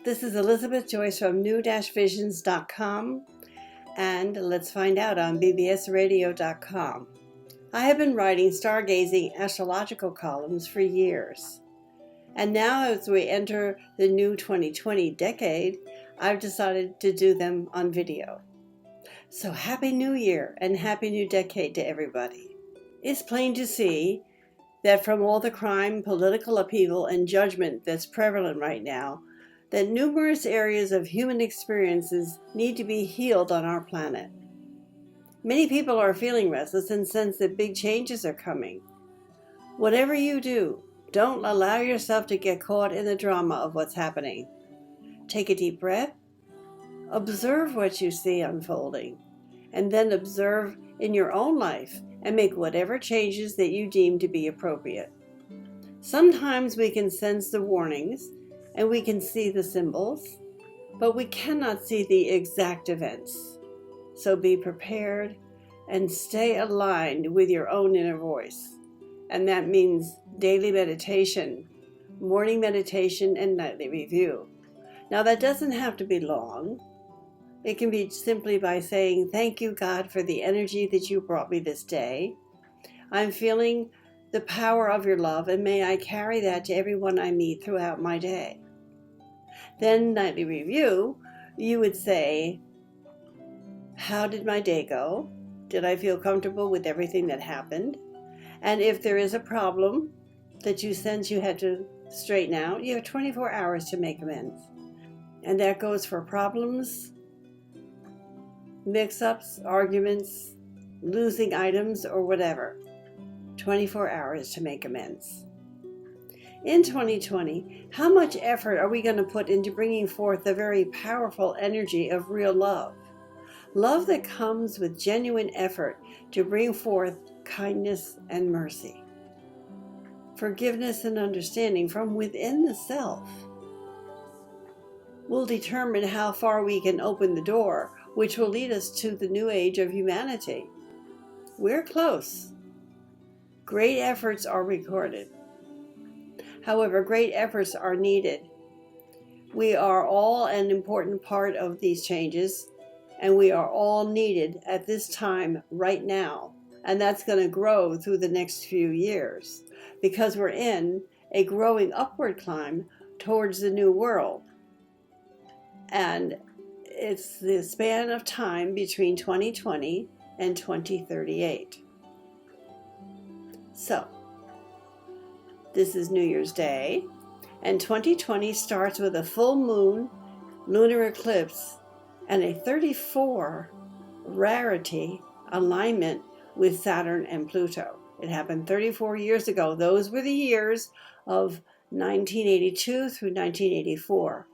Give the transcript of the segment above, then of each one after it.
This is Elizabeth Joyce from new-visions.com, and let's find out on bbsradio.com. I have been writing stargazing astrological columns for years, and now as we enter the new 2020 decade, I've decided to do them on video. So Happy New Year and Happy New Decade to everybody. It's plain to see that from all the crime, political upheaval, and judgment that's prevalent right now, that numerous areas of human experiences need to be healed on our planet. Many people are feeling restless and sense that big changes are coming. Whatever you do, don't allow yourself to get caught in the drama of what's happening. Take a deep breath, observe what you see unfolding, and then observe in your own life and make whatever changes that you deem to be appropriate. Sometimes we can sense the warnings and we can see the symbols, but we cannot see the exact events. So be prepared and stay aligned with your own inner voice. And that means daily meditation, morning meditation, and nightly review. Now that doesn't have to be long. It can be simply by saying, "Thank you, God, for the energy that you brought me this day. I'm feeling the power of your love, and may I carry that to everyone I meet throughout my day." Then nightly review, you would say, "How did my day go? Did I feel comfortable with everything that happened? And if there is a problem that you sense you had to straighten out, you have 24 hours to make amends." And that goes for problems, mix-ups, arguments, losing items, or whatever. 24 hours to make amends. In 2020, how much effort are we going to put into bringing forth the very powerful energy of real love? Love that comes with genuine effort to bring forth kindness and mercy, forgiveness and understanding from within the self. Will determine how far we can open the door, which will lead us to the new age of humanity. We're close. Great efforts are recorded. However, great efforts are needed. We are all an important part of these changes, and we are all needed at this time right now. And that's going to grow through the next few years because we're in a growing upward climb towards the new world. And it's the span of time between 2020 and 2038. So, this is New Year's Day, and 2020 starts with a full moon, lunar eclipse, and a 34 rarity alignment with Saturn and Pluto. It happened 34 years ago. Those were the years of 1982 through 1984.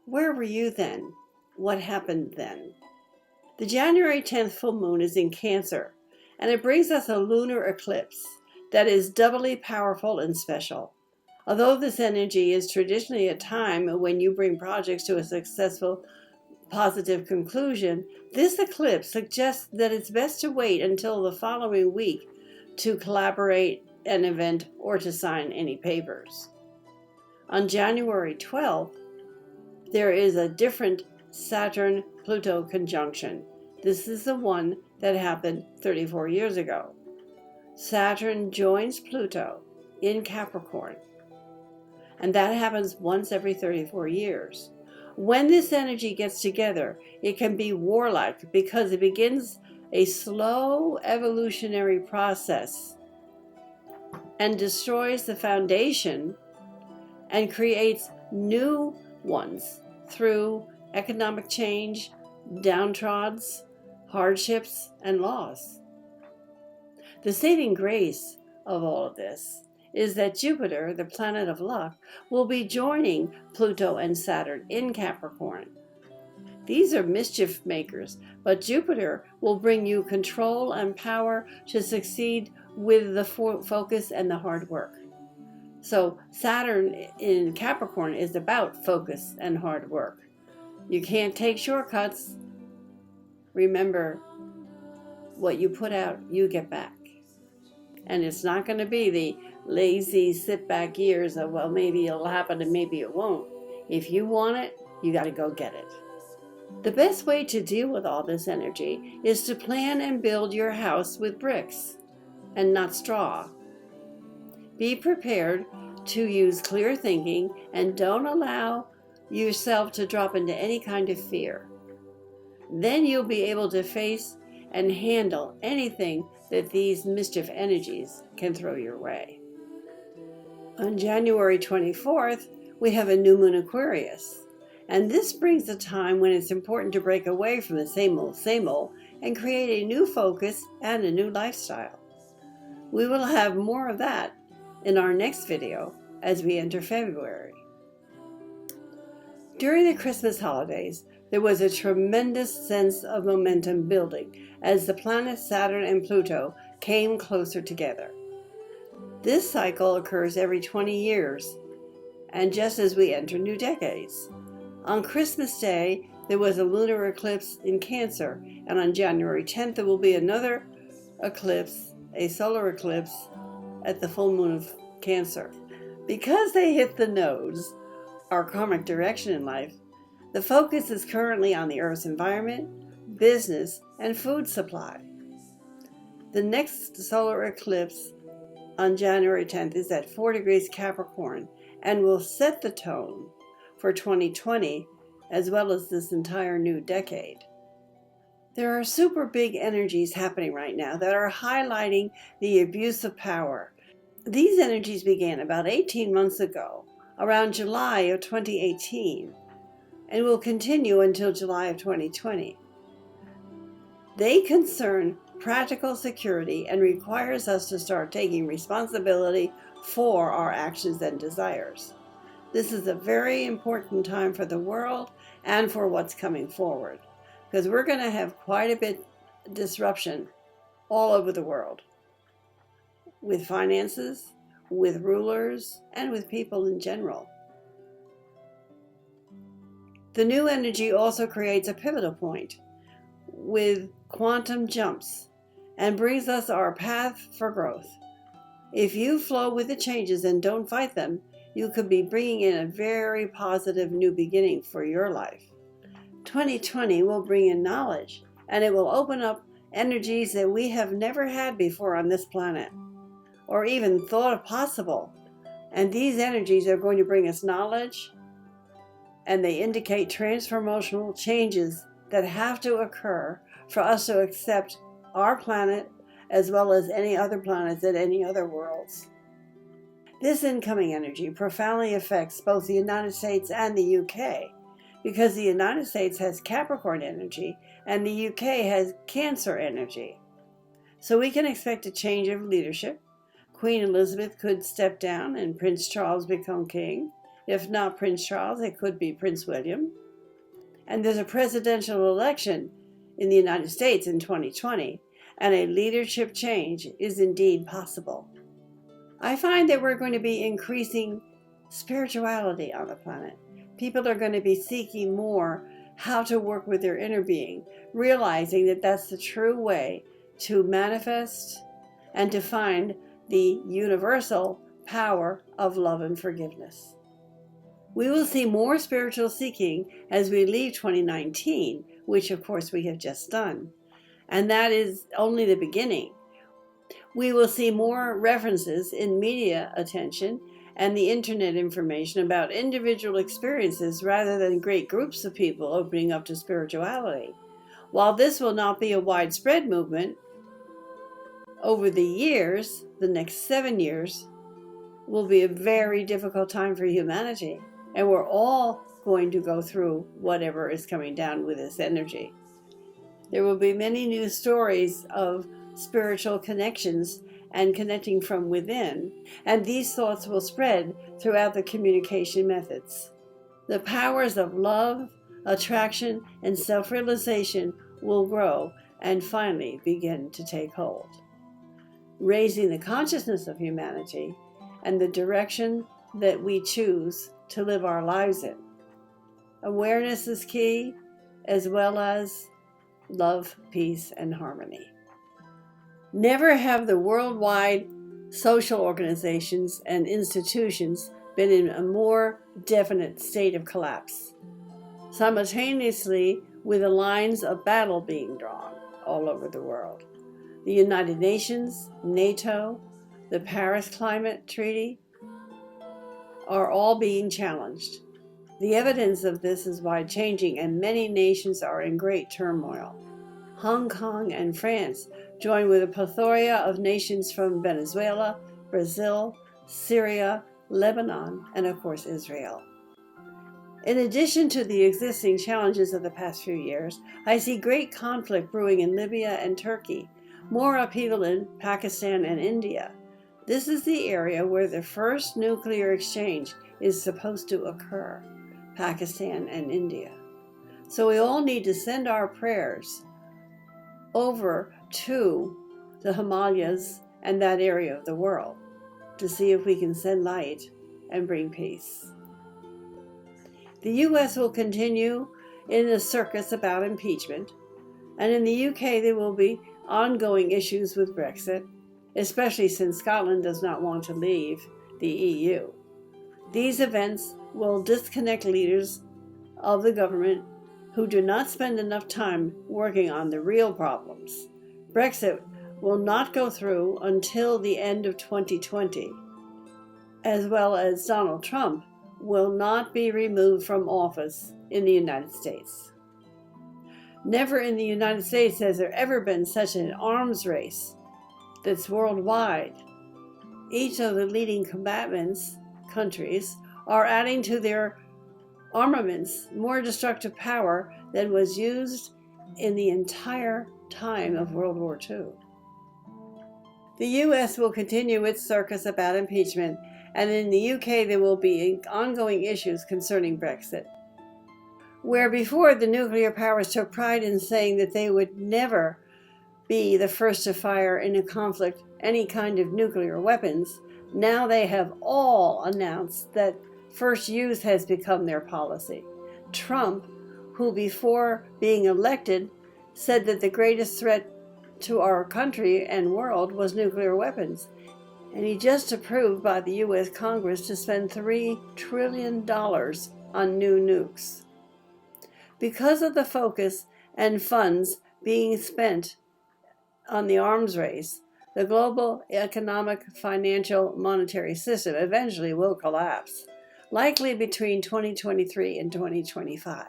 Where were you then? What happened then? The January 10th full moon is in Cancer, and it brings us a lunar eclipse that is doubly powerful and special. Although this energy is traditionally a time when you bring projects to a successful, positive conclusion, this eclipse suggests that it's best to wait until the following week to collaborate an event or to sign any papers. On January 12th, there is a different Saturn-Pluto conjunction. This is the one that happened 34 years ago. Saturn joins Pluto in Capricorn, and that happens once every 34 years. When this energy gets together, it can be warlike because it begins a slow evolutionary process and destroys the foundation and creates new ones through economic change, downtrods, hardships, and loss. The saving grace of all of this is that Jupiter, the planet of luck, will be joining Pluto and Saturn in Capricorn. These are mischief makers, but Jupiter will bring you control and power to succeed with the focus and the hard work. So Saturn in Capricorn is about focus and hard work. You can't take shortcuts. Remember, what you put out, you get back. And it's not going to be the lazy sit back years of, well, maybe it'll happen and maybe it won't. If you want it, you got to go get it. The best way to deal with all this energy is to plan and build your house with bricks and not straw. Be prepared to use clear thinking and don't allow yourself to drop into any kind of fear. Then you'll be able to face and handle anything that these mischief energies can throw your way. On January 24th, we have a new moon Aquarius, and this brings a time when it's important to break away from the same old, and create a new focus and a new lifestyle. We will have more of that in our next video as we enter February. During the Christmas holidays, there was a tremendous sense of momentum building as the planets Saturn and Pluto came closer together. This cycle occurs every 20 years, and just as we enter new decades. On Christmas Day, there was a lunar eclipse in Cancer, and on January 10th, there will be another eclipse, a solar eclipse, at the full moon of Cancer. Because they hit the nodes, our karmic direction in life, the focus is currently on the Earth's environment, business, and food supply. The next solar eclipse on January 10th is at 4 degrees Capricorn and will set the tone for 2020 as well as this entire new decade. There are super big energies happening right now that are highlighting the abuse of power. These energies began about 18 months ago, around July of 2018, and will continue until July of 2020. They concern practical security and requires us to start taking responsibility for our actions and desires. This is a very important time for the world and for what's coming forward, because we're going to have quite a bit of disruption all over the world, with finances, with rulers, and with people in general. The new energy also creates a pivotal point with quantum jumps and brings us our path for growth. If you flow with the changes and don't fight them, you could be bringing in a very positive new beginning for your life. 2020 will bring in knowledge, and it will open up energies that we have never had before on this planet, or even thought possible. And these energies are going to bring us knowledge, and they indicate transformational changes that have to occur for us to accept our planet as well as any other planets and any other worlds. This incoming energy profoundly affects both the United States and the UK, because the United States has Capricorn energy and the UK has Cancer energy. So we can expect a change of leadership. Queen Elizabeth could step down and Prince Charles become king. If not Prince Charles, it could be Prince William. And there's a presidential election in the United States in 2020, and a leadership change is indeed possible. I find that we're going to be increasing spirituality on the planet. People are going to be seeking more how to work with their inner being, realizing that that's the true way to manifest and to find the universal power of love and forgiveness. We will see more spiritual seeking as we leave 2019, which of course we have just done. And that is only the beginning. We will see more references in media attention and the internet information about individual experiences rather than great groups of people opening up to spirituality. While this will not be a widespread movement, over the years, the next 7 years, will be a very difficult time for humanity. And we're all going to go through whatever is coming down with this energy. There will be many new stories of spiritual connections and connecting from within, and these thoughts will spread throughout the communication methods. The powers of love, attraction, and self-realization will grow and finally begin to take hold, raising the consciousness of humanity and the direction that we choose to live our lives in. Awareness is key, as well as love, peace, and harmony. Never have the worldwide social organizations and institutions been in a more definite state of collapse. simultaneously with the lines of battle being drawn all over the world. The United Nations, NATO, the Paris Climate Treaty are all being challenged. The evidence of this is wide-changing, and many nations are in great turmoil. Hong Kong and France join with a plethora of nations from Venezuela, Brazil, Syria, Lebanon, and of course Israel. In addition to the existing challenges of the past few years, I see great conflict brewing in Libya and Turkey, more upheaval in Pakistan and India. This is the area where the first nuclear exchange is supposed to occur, Pakistan and India. So we all need to send our prayers over to the Himalayas and that area of the world to see if we can send light and bring peace. The U.S. will continue in a circus about impeachment, and in the UK there will be ongoing issues with Brexit, especially since Scotland does not want to leave the EU. These events will disconnect leaders of the government who do not spend enough time working on the real problems. Brexit will not go through until the end of 2020, as well as Donald Trump will not be removed from office in the United States. Never in the United States has there ever been such an arms race that's worldwide. Each of the leading combatants countries are adding to their armaments more destructive power than was used in the entire time of World War II. The U.S. will continue its circus about impeachment, and in the UK there will be ongoing issues concerning Brexit. Where before the nuclear powers took pride in saying that they would never be the first to fire in a conflict any kind of nuclear weapons, now they have all announced that first use has become their policy. Trump, who before being elected said that the greatest threat to our country and world was nuclear weapons, and he just approved by the U.S. Congress to spend $3 trillion on new nukes. Because of the focus and funds being spent on the arms race, the global economic, financial, monetary system eventually will collapse, likely between 2023 and 2025.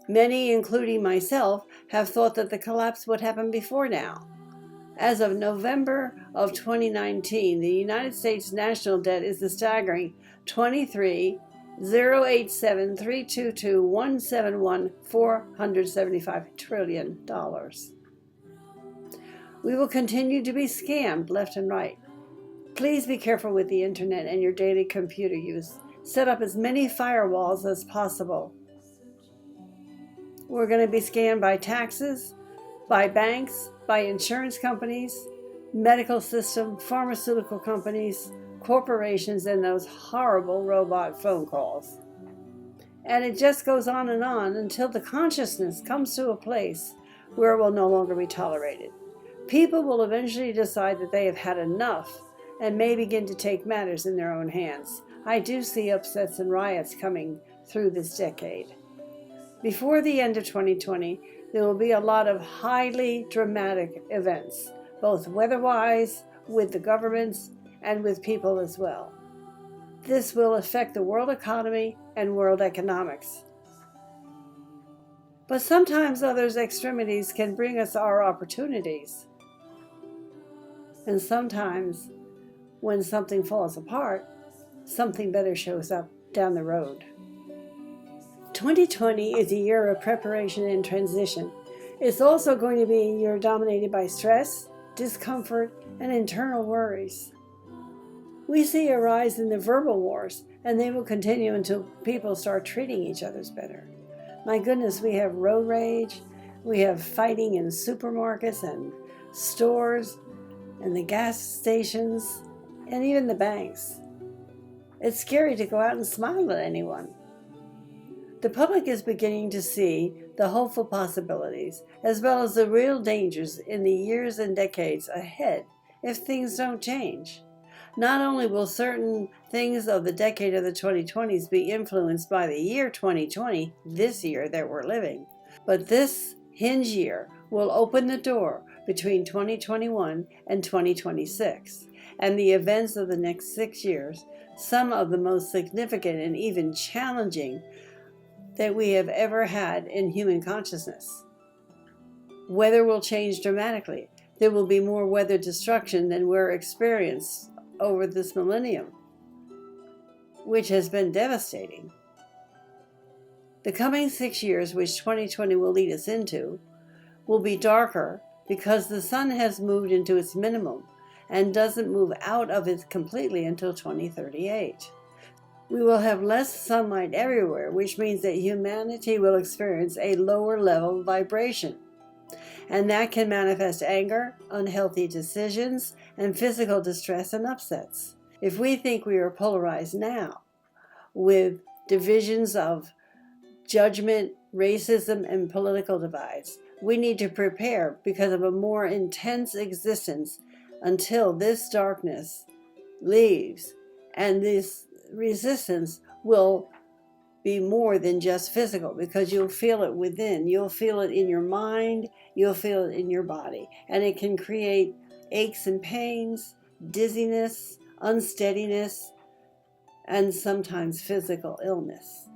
Many, including myself, have thought that the collapse would happen before now. As of November of 2019, the United States national debt is a staggering $23,087,322,171,475 trillion. We will continue to be scammed left and right. Please be careful with the internet and your daily computer use. Set up as many firewalls as possible. We're going to be scammed by taxes, by banks, by insurance companies, medical system, pharmaceutical companies, corporations, and those horrible robot phone calls. And it just goes on until the consciousness comes to a place where it will no longer be tolerated. People will eventually decide that they have had enough and may begin to take matters in their own hands. I do see upsets and riots coming through this decade. Before the end of 2020, there will be a lot of highly dramatic events, both weather-wise, with the governments, and with people as well. This will affect the world economy and world economics. But sometimes others' extremities can bring us our opportunities. And sometimes, when something falls apart, something better shows up down the road. 2020 is a year of preparation and transition. It's also going to be a year dominated by stress, discomfort, and internal worries. We see a rise in the verbal wars, and they will continue until people start treating each other better. My goodness, we have road rage, we have fighting in supermarkets and stores, and the gas stations, and even the banks. It's scary to go out and smile at anyone. The public is beginning to see the hopeful possibilities, as well as the real dangers in the years and decades ahead if things don't change. Not only will certain things of the decade of the 2020s be influenced by the year 2020, this year that we're living, but this hinge year will open the door between 2021 and 2026, and the events of the next 6 years, some of the most significant and even challenging that we have ever had in human consciousness. Weather will change dramatically. There will be more weather destruction than we're experienced over this millennium, which has been devastating. The coming 6 years, which 2020 will lead us into, will be darker because the sun has moved into its minimum and doesn't move out of it completely until 2038. We will have less sunlight everywhere, which means that humanity will experience a lower level vibration. And that can manifest anger, unhealthy decisions, and physical distress and upsets. If we think we are polarized now, with divisions of judgment, racism, and political divides, we need to prepare because of a more intense existence until this darkness leaves, and this resistance will be more than just physical, because you'll feel it within. You'll feel it in your mind, you'll feel it in your body, and it can create aches and pains, dizziness, unsteadiness, and sometimes physical illness.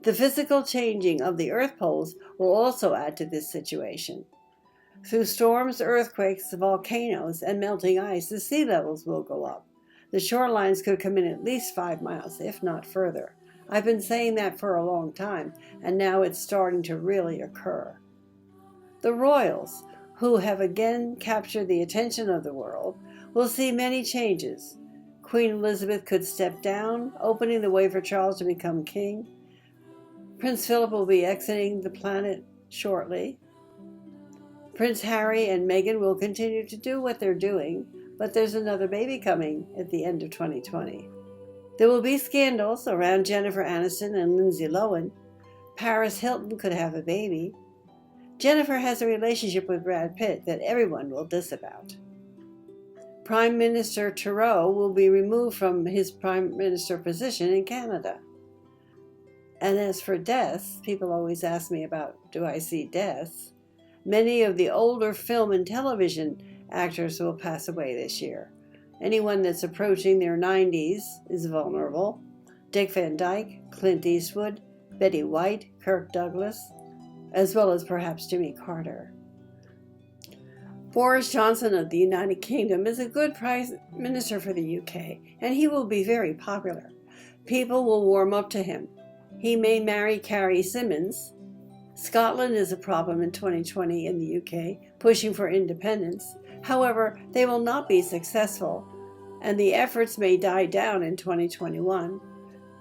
The physical changing of the earth poles will also add to this situation. Through storms, earthquakes, volcanoes, and melting ice, the sea levels will go up. The shorelines could come in at least 5 miles, if not further. I've been saying that for a long time, and now it's starting to really occur. The royals, who have again captured the attention of the world, will see many changes. Queen Elizabeth could step down, opening the way for Charles to become king. Prince Philip will be exiting the planet shortly. Prince Harry and Meghan will continue to do what they're doing, but there's another baby coming at the end of 2020. There will be scandals around Jennifer Aniston and Lindsay Lohan. Paris Hilton could have a baby. Jennifer has a relationship with Brad Pitt that everyone will diss about. Prime Minister Trudeau will be removed from his prime minister position in Canada. And as for deaths, people always ask me about, do I see deaths? Many of the older film and television actors will pass away this year. Anyone that's approaching their 90s is vulnerable. Dick Van Dyke, Clint Eastwood, Betty White, Kirk Douglas, as well as perhaps Jimmy Carter. Boris Johnson of the United Kingdom is a good Prime Minister for the UK, and he will be very popular. People will warm up to him. He may marry Carrie Symonds. Scotland is a problem in 2020 in the UK, pushing for independence. However, they will not be successful, and the efforts may die down in 2021.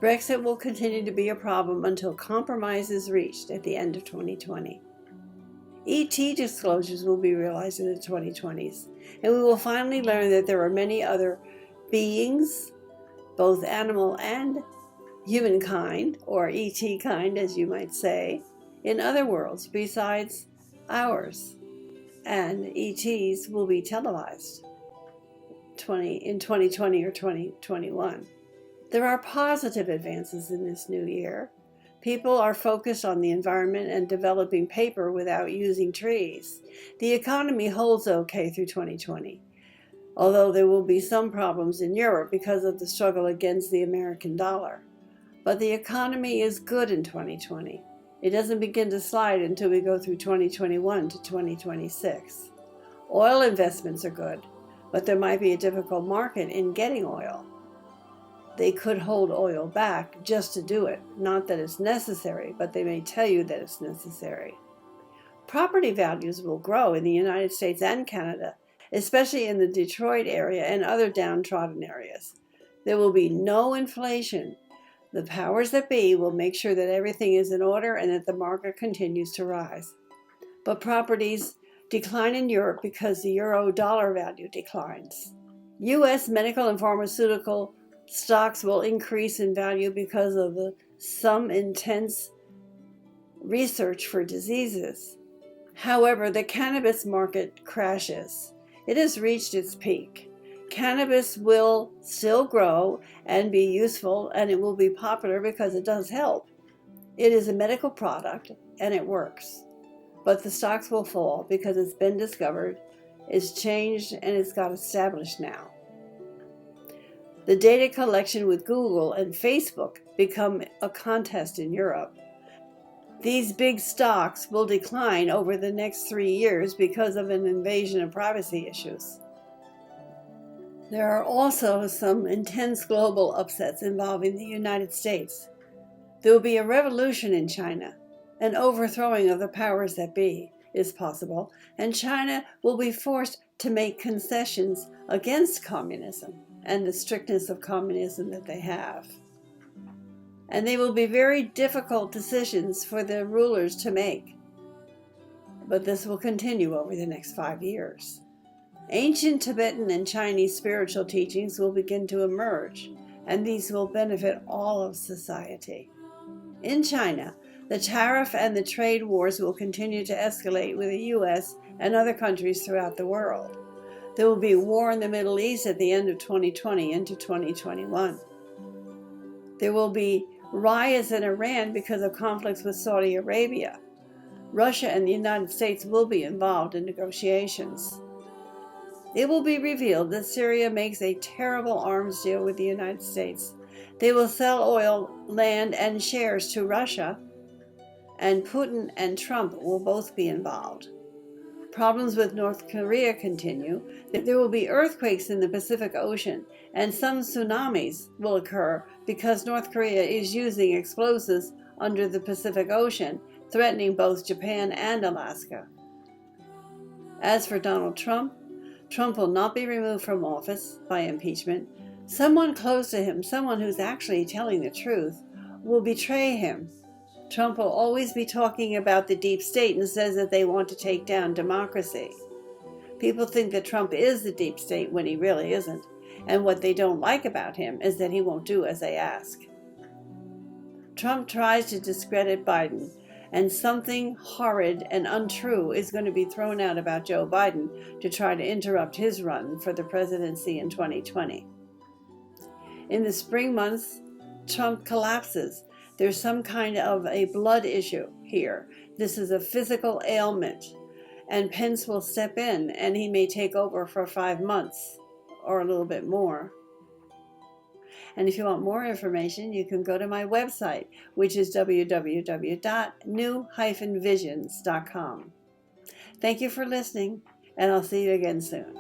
Brexit will continue to be a problem until compromise is reached at the end of 2020. ET disclosures will be realized in the 2020s, and we will finally learn that there are many other beings, both animal and humankind, or ET kind as you might say, in other worlds besides ours. And ETs will be televised in 2020 or 2021. There are positive advances in this new year. People are focused on the environment and developing paper without using trees. The economy holds okay through 2020, although there will be some problems in Europe because of the struggle against the American dollar. But the economy is good in 2020. It doesn't begin to slide until we go through 2021 to 2026. Oil investments are good, but there might be a difficult market in getting oil. They could hold oil back just to do it. Not that it's necessary, but they may tell you that it's necessary. Property values will grow in the United States and Canada, especially in the Detroit area and other downtrodden areas. There will be no inflation. The powers that be will make sure that everything is in order and that the market continues to rise. But properties decline in Europe because the euro-dollar value declines. U.S. medical and pharmaceutical stocks will increase in value because of some intense research for diseases. However, the cannabis market crashes. It has reached its peak. Cannabis will still grow and be useful, and it will be popular because it does help. It is a medical product and it works. But the stocks will fall because it's been discovered, it's changed, and it's got established now. The data collection with Google and Facebook become a contest in Europe. These big stocks will decline over the next 3 years because of an invasion of privacy issues. There are also some intense global upsets involving the United States. There will be a revolution in China. An overthrowing of the powers that be is possible, and China will be forced to make concessions against communism and the strictness of communism that they have. And they will be very difficult decisions for the rulers to make. But this will continue over the next 5 years. Ancient Tibetan and Chinese spiritual teachings will begin to emerge, and these will benefit all of society. In China, the tariff and the trade wars will continue to escalate with the U.S. and other countries throughout the world. There will be war in the Middle East at the end of 2020 into 2021. There will be riots in Iran because of conflicts with Saudi Arabia. Russia and the United States will be involved in negotiations. It will be revealed that Syria makes a terrible arms deal with the United States. They will sell oil, land, and shares to Russia, and Putin and Trump will both be involved. Problems with North Korea continue. There will be earthquakes in the Pacific Ocean, and some tsunamis will occur because North Korea is using explosives under the Pacific Ocean, threatening both Japan and Alaska. As for Donald Trump, Trump will not be removed from office by impeachment. Someone close to him, someone who's actually telling the truth, will betray him. Trump will always be talking about the deep state and says that they want to take down democracy. People think that Trump is the deep state when he really isn't, and what they don't like about him is that he won't do as they ask. Trump tries to discredit Biden, and something horrid and untrue is going to be thrown out about Joe Biden to try to interrupt his run for the presidency in 2020. In the spring months, Trump collapses. There's some kind of a blood issue here. This is a physical ailment, and Pence will step in, and he may take over for 5 months or a little bit more. And if you want more information, you can go to my website, which is www.new-visions.com. Thank you for listening, and I'll see you again soon.